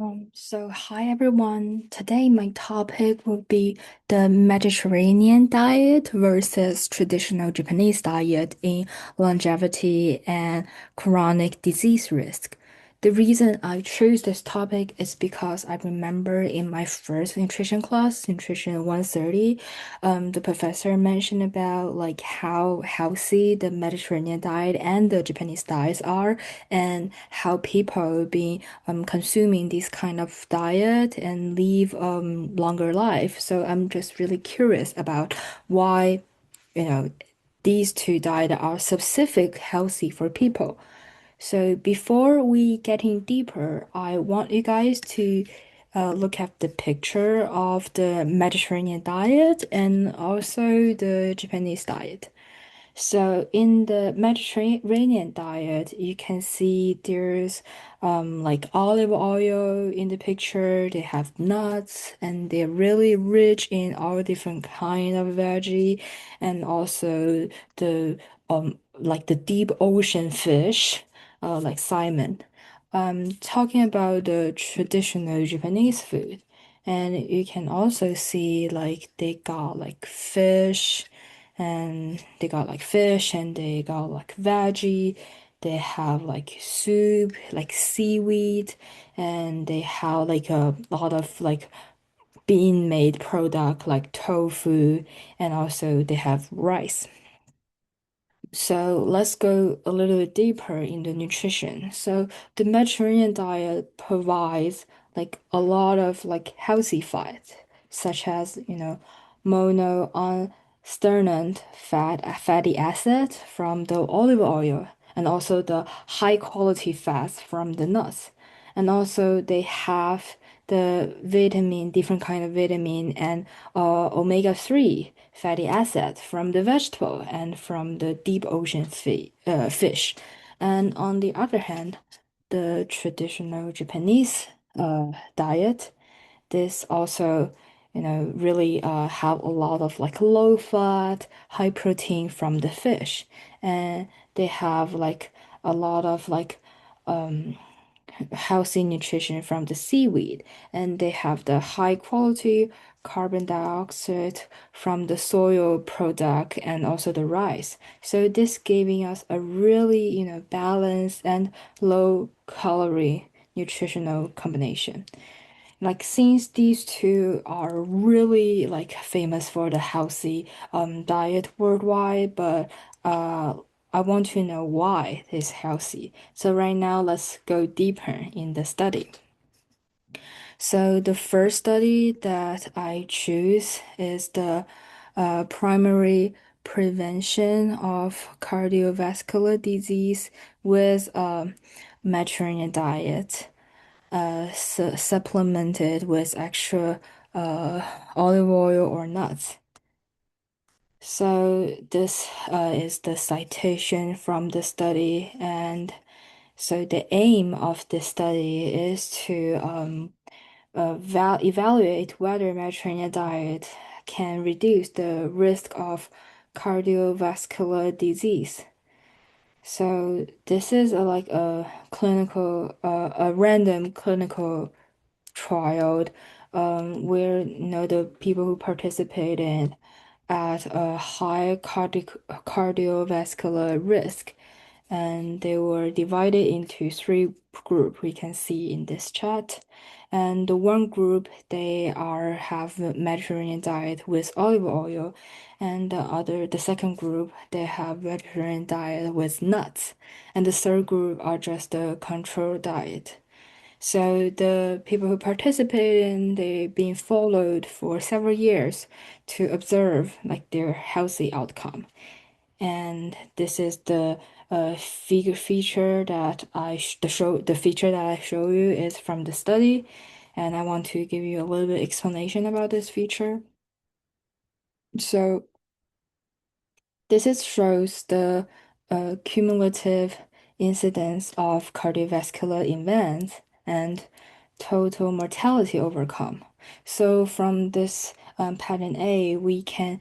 Hi everyone. Today my topic will be the Mediterranean diet versus traditional Japanese diet in longevity and chronic disease risk. The reason I choose this topic is because I remember in my first nutrition class, Nutrition 130, the professor mentioned about like how healthy the Mediterranean diet and the Japanese diets are, and how people being consuming this kind of diet and live longer life. So I'm just really curious about why, you know, these two diet are specific healthy for people. So before we getting deeper, I want you guys to look at the picture of the Mediterranean diet and also the Japanese diet. So in the Mediterranean diet, you can see there's like olive oil in the picture. They have nuts and they're really rich in all different kind of veggie and also the like the deep ocean fish, like salmon. Talking about the traditional Japanese food, and you can also see like they got like fish and they got like fish and they got like veggie. They have like soup, like seaweed, and they have like a lot of like bean made product like tofu, and also they have rice. So let's go a little bit deeper in the nutrition. So the Mediterranean diet provides like a lot of like healthy fats, such as, monounsaturated fatty acid from the olive oil, and also the high quality fats from the nuts. And also they have the vitamin, different kind of vitamin and omega-3 fatty acid from the vegetable and from the deep ocean fish. And on the other hand, the traditional Japanese diet, this also, really have a lot of like low fat, high protein from the fish. And they have like a lot of like healthy nutrition from the seaweed, and they have the high quality carbon dioxide from the soil product and also the rice. So this giving us a really, balanced and low calorie nutritional combination. Like since these two are really like famous for the healthy diet worldwide, but I want to know why it's healthy. So right now let's go deeper in the study. So the first study that I choose is the primary prevention of cardiovascular disease with Mediterranean diet supplemented with extra uh, olive oil or nuts. So this is the citation from the study, and so the aim of this study is to evaluate whether Mediterranean diet can reduce the risk of cardiovascular disease. So this is a random clinical trial where the people who participate in at a high cardiovascular risk, and they were divided into three groups we can see in this chart. And the one group they are have the Mediterranean diet with olive oil, and the second group they have Mediterranean diet with nuts, and the third group are just the control diet. So the people who participated in they being followed for several years to observe like their healthy outcome. And this is the feature that the feature that I show you is from the study, and I want to give you a little bit explanation about this feature. So this is shows the cumulative incidence of cardiovascular events and total mortality overcome. So from this pattern A, we can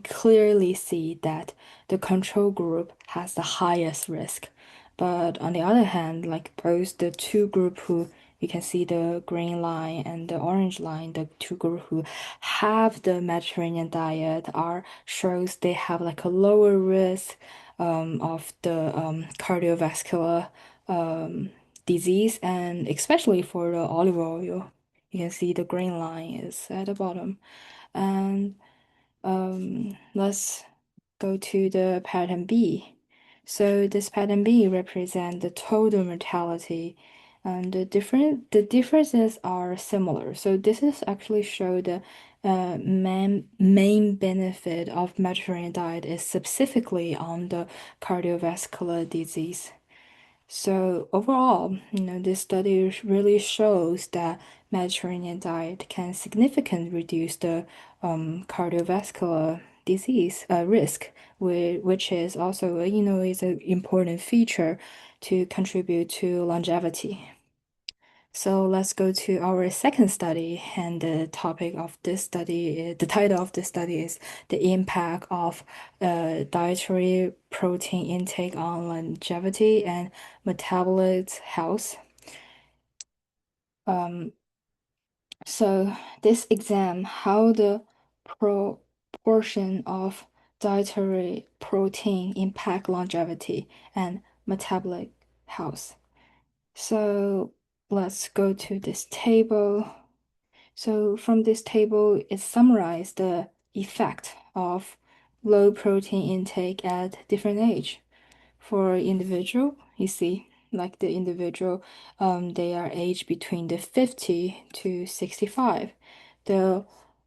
clearly see that the control group has the highest risk. But on the other hand, like both the two group who You can see the green line and the orange line. The two groups who have the Mediterranean diet are shows they have like a lower risk of the cardiovascular um, disease, and especially for the olive oil. You can see the green line is at the bottom. And let's go to the pattern B. So this pattern B represents the total mortality, and the differences are similar. So this is actually show the main benefit of Mediterranean diet is specifically on the cardiovascular disease. So overall, this study really shows that Mediterranean diet can significantly reduce the cardiovascular disease risk, which is also, is an important feature to contribute to longevity. So let's go to our second study, and the title of this study is the impact of dietary protein intake on longevity and metabolic health. Um, so this exam how the proportion of dietary protein impact longevity and metabolic health. So let's go to this table. So from this table, it summarizes the effect of low protein intake at different age. For individual, you see, like the individual, they are aged between the 50 to 65. The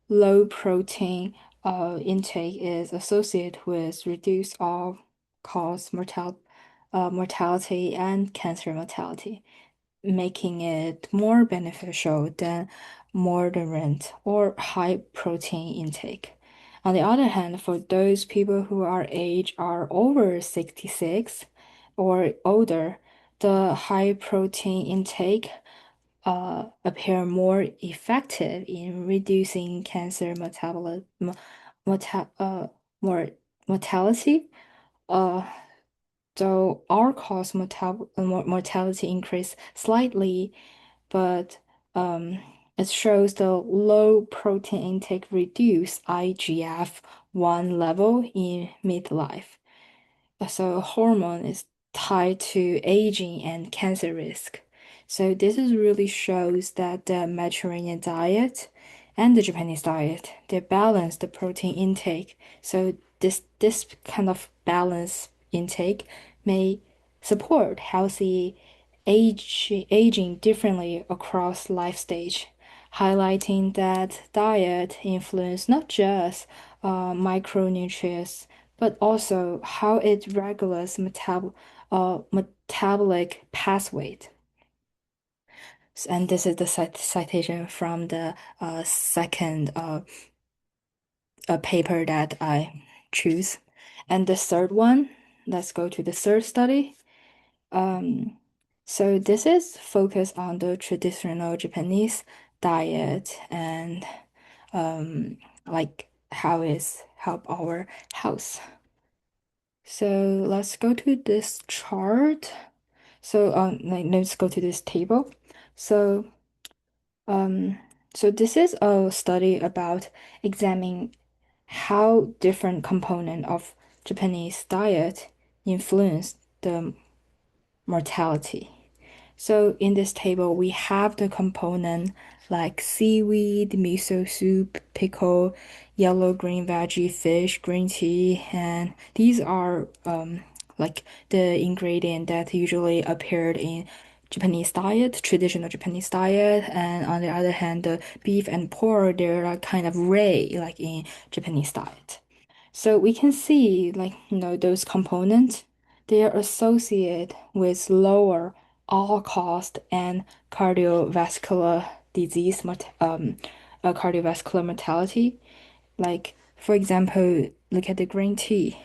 low protein intake is associated with reduced all-cause mortality and cancer mortality, making it more beneficial than moderate or high protein intake. On the other hand, for those people who are over 66 or older, the high protein intake appear more effective in reducing cancer morta mor mortality. Uh, so our cause mortality increased slightly, but um, it shows the low protein intake reduce IGF-1 level in midlife. So hormone is tied to aging and cancer risk. So this is really shows that the Mediterranean diet and the Japanese diet, they balance the protein intake. So this kind of balance intake may support healthy aging differently across life stage, highlighting that diet influence not just micronutrients but also how it regulates metabolic pathway. And this is the citation from the second paper that I choose. And the third one, let's go to the third study. Um, so this is focused on the traditional Japanese diet and like how it's help our health. So let's go to this chart. So let's go to this table. So um so this is a study about examining how different component of Japanese diet influence the mortality. So in this table, we have the component like seaweed, miso soup, pickle, yellow green veggie, fish, green tea, and these are like the ingredient that usually appeared in Japanese diet, traditional Japanese diet, and on the other hand, the beef and pork, they're like kind of rare, like in Japanese diet. So we can see like those components, they are associated with lower all cost and cardiovascular disease cardiovascular mortality. Like for example, look at the green tea.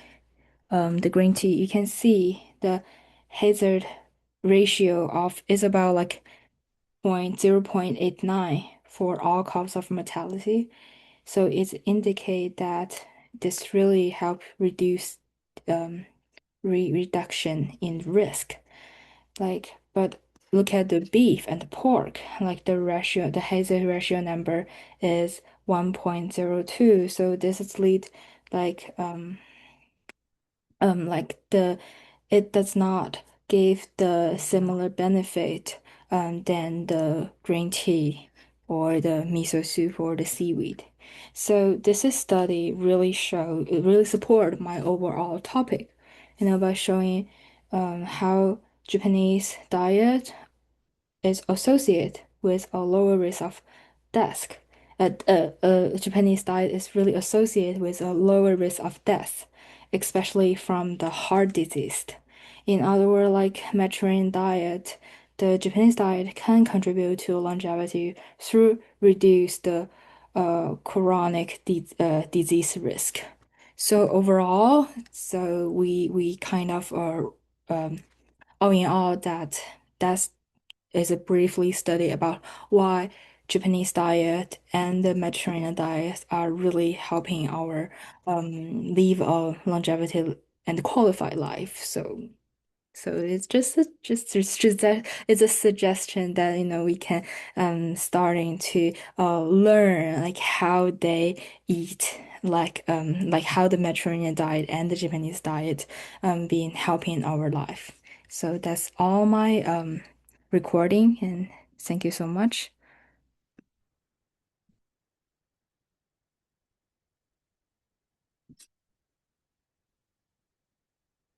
The green tea, you can see the hazard ratio of is about like 0.89 for all cause of mortality. So it indicate that this really help reduce um, reduction in risk. Like, but look at the beef and the pork, like the ratio, the Hazard ratio number is 1.02. So this is lead like like the it does not give the similar benefit than the green tea or the miso soup or the seaweed. So this is study really show it really support my overall topic, by showing how Japanese diet is associated with a lower risk of death. Japanese diet is really associated with a lower risk of death, especially from the heart disease. In other words, like Mediterranean diet, the Japanese diet can contribute to longevity through reduce the chronic disease risk. So overall, we kind of are all in all that's is a briefly study about why Japanese diet and the Mediterranean diet are really helping our live a longevity and qualified life. So it's just that it's a suggestion that we can starting to learn like how they eat like how the Mediterranean diet and the Japanese diet been helping our life. So that's all my recording, and thank you so much.